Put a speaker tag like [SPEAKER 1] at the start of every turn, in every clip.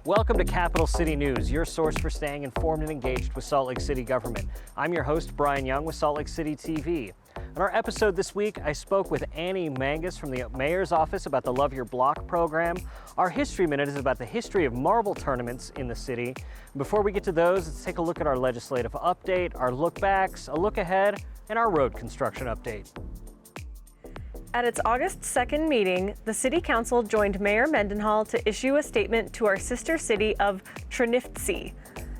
[SPEAKER 1] Welcome to Capital City News, your source for staying informed and engaged with Salt Lake City government. I'm your host, Brian Young with Salt Lake City TV. On our episode this week, I spoke with Annie Manges from the Mayor's Office about the Love Your Block program. Our History Minute is about the history of marble tournaments in the city. Before we get to those, let's take a look at our legislative update, our look backs, a look ahead, and our road construction update.
[SPEAKER 2] At its August 2nd meeting, the City Council joined Mayor Mendenhall to issue a statement to our sister city of Chernivtsi.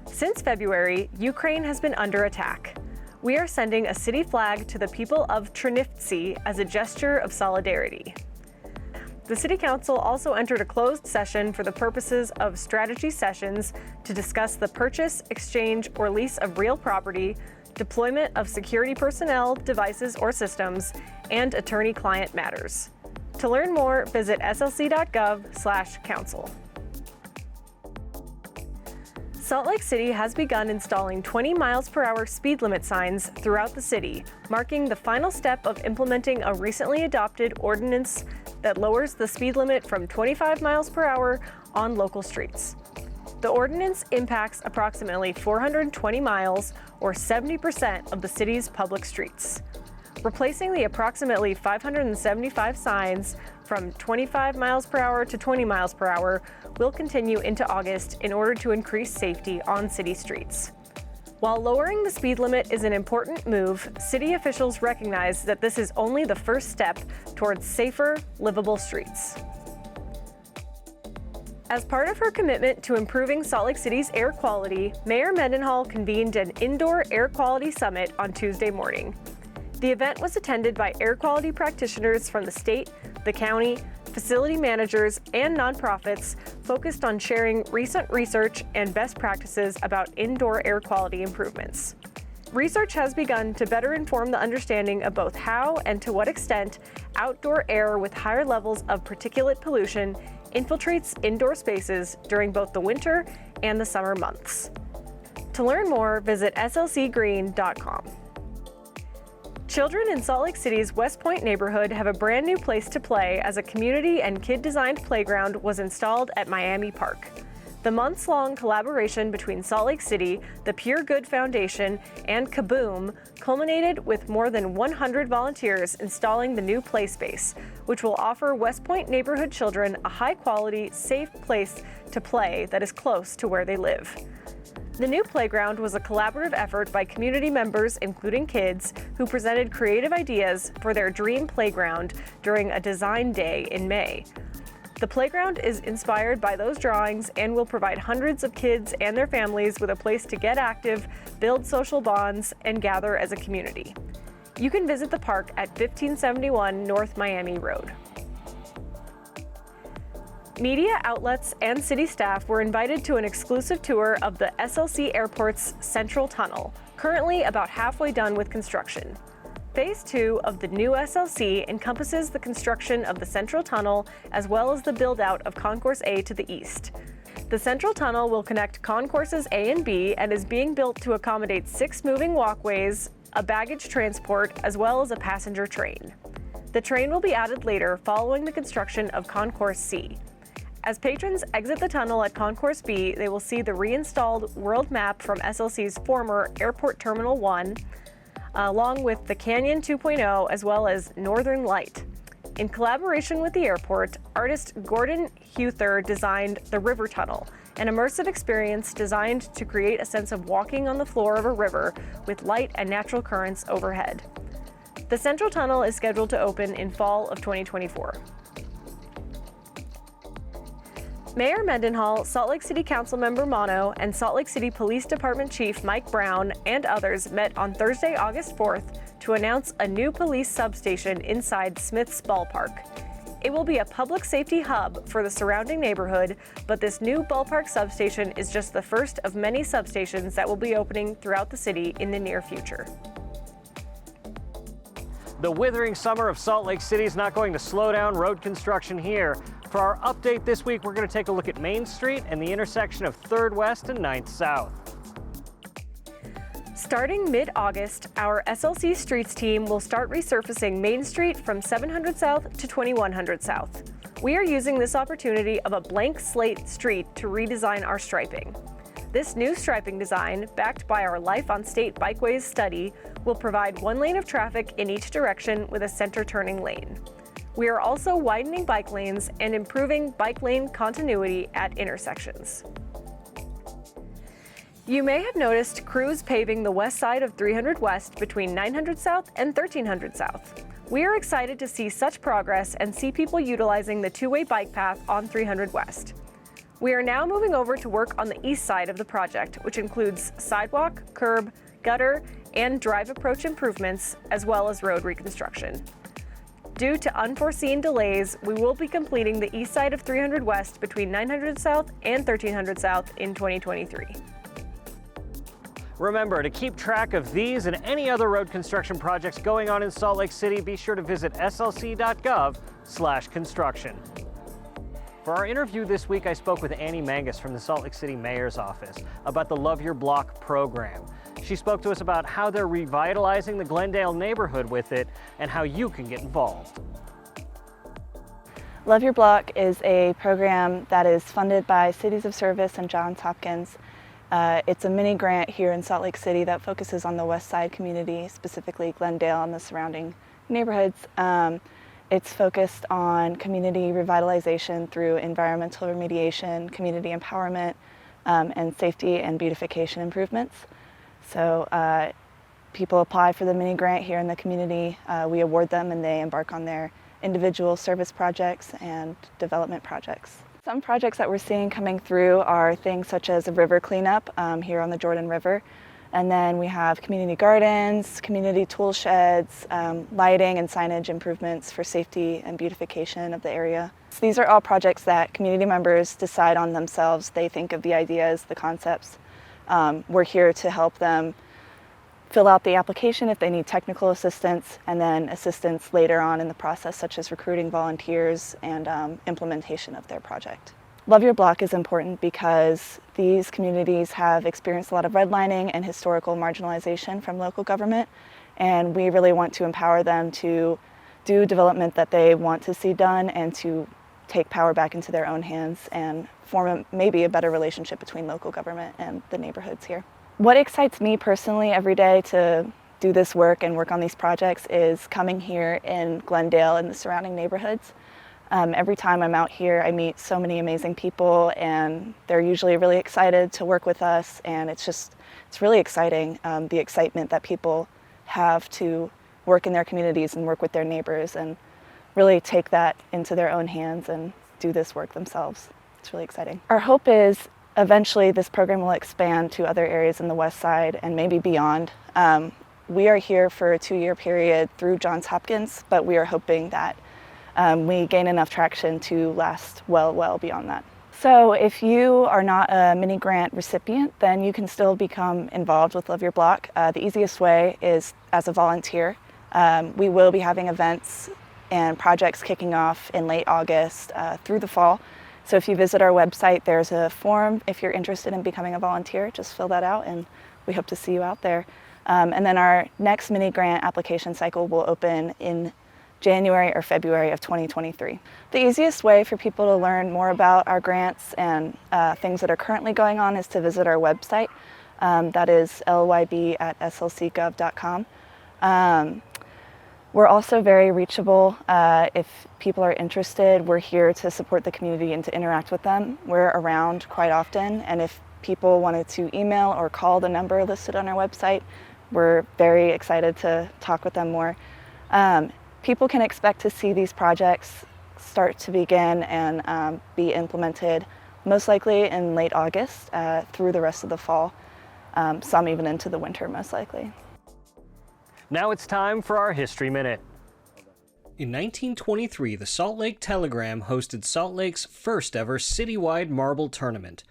[SPEAKER 2] Since February, Ukraine has been under attack. We are sending a city flag to the people of Chernivtsi as a gesture of solidarity. The City Council also entered a closed session for the purposes of strategy sessions to discuss the purchase, exchange, or lease of real property, deployment of security personnel, devices, or systems, and attorney-client matters. To learn more, visit slc.gov/council. Salt Lake City has begun installing 20 miles per hour speed limit signs throughout the city, marking the final step of implementing a recently adopted ordinance that lowers the speed limit from 25 miles per hour on local streets. The ordinance impacts approximately 420 miles, or 70% of the city's public streets. Replacing the approximately 575 signs from 25 miles per hour to 20 miles per hour will continue into August in order to increase safety on city streets. While lowering the speed limit is an important move, city officials recognize that this is only the first step towards safer, livable streets. As part of her commitment to improving Salt Lake City's air quality, Mayor Mendenhall convened an indoor air quality summit on Tuesday morning. The event was attended by air quality practitioners from the state, the county, facility managers, and nonprofits focused on sharing recent research and best practices about indoor air quality improvements. Research has begun to better inform the understanding of both how and to what extent outdoor air with higher levels of particulate pollution infiltrates indoor spaces during both the winter and the summer months. To learn more, visit slcgreen.com. Children in Salt Lake City's West Point neighborhood have a brand new place to play as a community and kid-designed playground was installed at Miami Park. The months-long collaboration between Salt Lake City, the Pure Good Foundation, and Kaboom culminated with more than 100 volunteers installing the new play space, which will offer West Point neighborhood children a high-quality, safe place to play that is close to where they live. The new playground was a collaborative effort by community members, including kids, who presented creative ideas for their dream playground during a design day in May. The playground is inspired by those drawings and will provide hundreds of kids and their families with a place to get active, build social bonds, and gather as a community. You can visit the park at 1571 North Miami Road. Media outlets and city staff were invited to an exclusive tour of the SLC Airport's Central Tunnel, currently about halfway done with construction. Phase 2 of the new SLC encompasses the construction of the Central Tunnel as well as the build-out of Concourse A to the east. The Central Tunnel will connect Concourses A and B and is being built to accommodate 6 moving walkways, a baggage transport, as well as a passenger train. The train will be added later following the construction of Concourse C. As patrons exit the tunnel at Concourse B, they will see the reinstalled world map from SLC's former Airport Terminal 1, along with the Canyon 2.0 as well as Northern Light. In collaboration with the airport, artist Gordon Huther designed the River Tunnel, an immersive experience designed to create a sense of walking on the floor of a river with light and natural currents overhead. The Central Tunnel is scheduled to open in fall of 2024. Mayor Mendenhall, Salt Lake City Councilmember Mono, and Salt Lake City Police Department Chief Mike Brown and others met on Thursday, August 4th to announce a new police substation inside Smith's Ballpark. It will be a public safety hub for the surrounding neighborhood, but this new ballpark substation is just the first of many substations that will be opening throughout the city in the near future.
[SPEAKER 1] The withering summer of Salt Lake City is not going to slow down road construction here. For our update this week, we're going to take a look at Main Street and the intersection of 3rd West and 9th South.
[SPEAKER 2] Starting mid-August, our SLC Streets team will start resurfacing Main Street from 700 South to 2100 South. We are using this opportunity of a blank slate street to redesign our striping. This new striping design, backed by our Life on State Bikeways study, will provide one lane of traffic in each direction with a center turning lane. We are also widening bike lanes and improving bike lane continuity at intersections. You may have noticed crews paving the west side of 300 West between 900 South and 1300 South. We are excited to see such progress and see people utilizing the two-way bike path on 300 West. We are now moving over to work on the east side of the project, which includes sidewalk, curb, gutter, and drive approach improvements, as well as road reconstruction. Due to unforeseen delays, we will be completing the east side of 300 West between 900 South and 1300 South in 2023.
[SPEAKER 1] Remember, to keep track of these and any other road construction projects going on in Salt Lake City, be sure to visit slc.gov/construction. For our interview this week, I spoke with Annie Manges from the Salt Lake City Mayor's Office about the Love Your Block program. She spoke to us about how they're revitalizing the Glendale neighborhood with it and how you can get involved.
[SPEAKER 3] Love Your Block is a program that is funded by Cities of Service and Johns Hopkins. It's a mini grant here in Salt Lake City that focuses on the West Side community, specifically Glendale and the surrounding neighborhoods. It's focused on community revitalization through environmental remediation, community empowerment, and safety and beautification improvements. So people apply for the mini grant here in the community. We award them and they embark on their individual service projects and development projects. Some projects that we're seeing coming through are things such as a river cleanup here on the Jordan River. And then we have community gardens, community tool sheds, lighting and signage improvements for safety and beautification of the area. So these are all projects that community members decide on themselves. They think of the ideas, the concepts. We're here to help them fill out the application if they need technical assistance, and then assistance later on in the process, such as recruiting volunteers and implementation of their project. Love Your Block is important because these communities have experienced a lot of redlining and historical marginalization from local government, and we really want to empower them to do development that they want to see done and to take power back into their own hands and form maybe a better relationship between local government and the neighborhoods here. What excites me personally every day to do this work and work on these projects is coming here in Glendale and the surrounding neighborhoods. Every time I'm out here, I meet so many amazing people, and they're usually really excited to work with us, and it's really exciting, the excitement that people have to work in their communities and work with their neighbors and really take that into their own hands and do this work themselves. It's really exciting. Our hope is eventually this program will expand to other areas in the West Side and maybe beyond. We are here for a 2-year period through Johns Hopkins, but we are hoping that we gain enough traction to last well beyond that. So if you are not a mini grant recipient, then you can still become involved with Love Your Block. The easiest way is as a volunteer. We will be having events and projects kicking off in late August through the fall. So if you visit our website, there's a form if you're interested in becoming a volunteer. Just fill that out and we hope to see you out there. And then our next mini grant application cycle will open in January or February of 2023. The easiest way for people to learn more about our grants and things that are currently going on is to visit our website. That is lyb@slcgov.com. We're also very reachable. If people are interested, we're here to support the community and to interact with them. We're around quite often, and if people wanted to email or call the number listed on our website, we're very excited to talk with them more. People can expect to see these projects start to begin and be implemented most likely in late August through the rest of the fall, some even into the winter most likely.
[SPEAKER 1] Now it's time for our History Minute. In 1923, the Salt Lake Telegram hosted Salt Lake's first ever citywide marble tournament.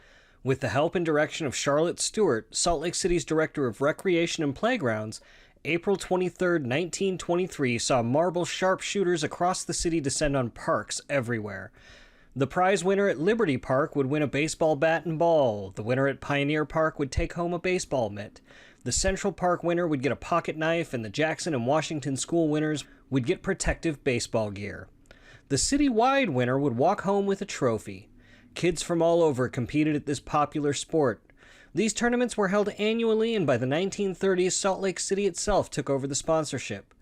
[SPEAKER 1] With the help and direction of Charlotte Stewart, Salt Lake City's Director of Recreation and Playgrounds, April 23, 1923 saw marble sharpshooters across the city descend on parks everywhere. The prize winner at Liberty Park would win a baseball bat and ball. The winner at Pioneer Park would take home a baseball mitt. The Central Park winner would get a pocket knife, and the Jackson and Washington School winners would get protective baseball gear. The city-wide winner would walk home with a trophy. Kids from all over competed at this popular sport. These tournaments were held annually, and by the 1930s, Salt Lake City itself took over the sponsorship.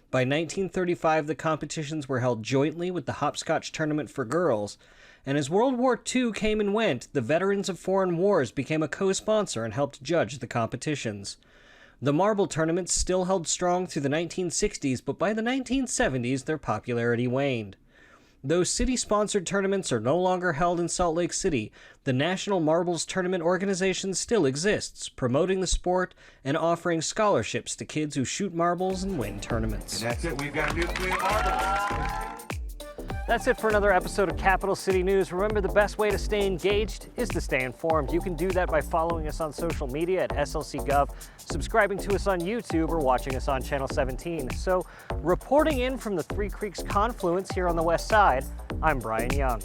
[SPEAKER 1] By 1935, the competitions were held jointly with the hopscotch tournament for girls, and as World War II came and went, the Veterans of Foreign Wars became a co-sponsor and helped judge the competitions. The marble tournaments still held strong through the 1960s, but by the 1970s, their popularity waned. Though city-sponsored tournaments are no longer held in Salt Lake City, the National Marbles Tournament Organization still exists, promoting the sport and offering scholarships to kids who shoot marbles and win tournaments.
[SPEAKER 4] And that's it. We've got new queen marbles.
[SPEAKER 1] That's it for another episode of Capital City News. Remember, the best way to stay engaged is to stay informed. You can do that by following us on social media at SLC.gov, subscribing to us on YouTube, or watching us on Channel 17. So, reporting in from the Three Creeks confluence here on the west side, I'm Brian Young.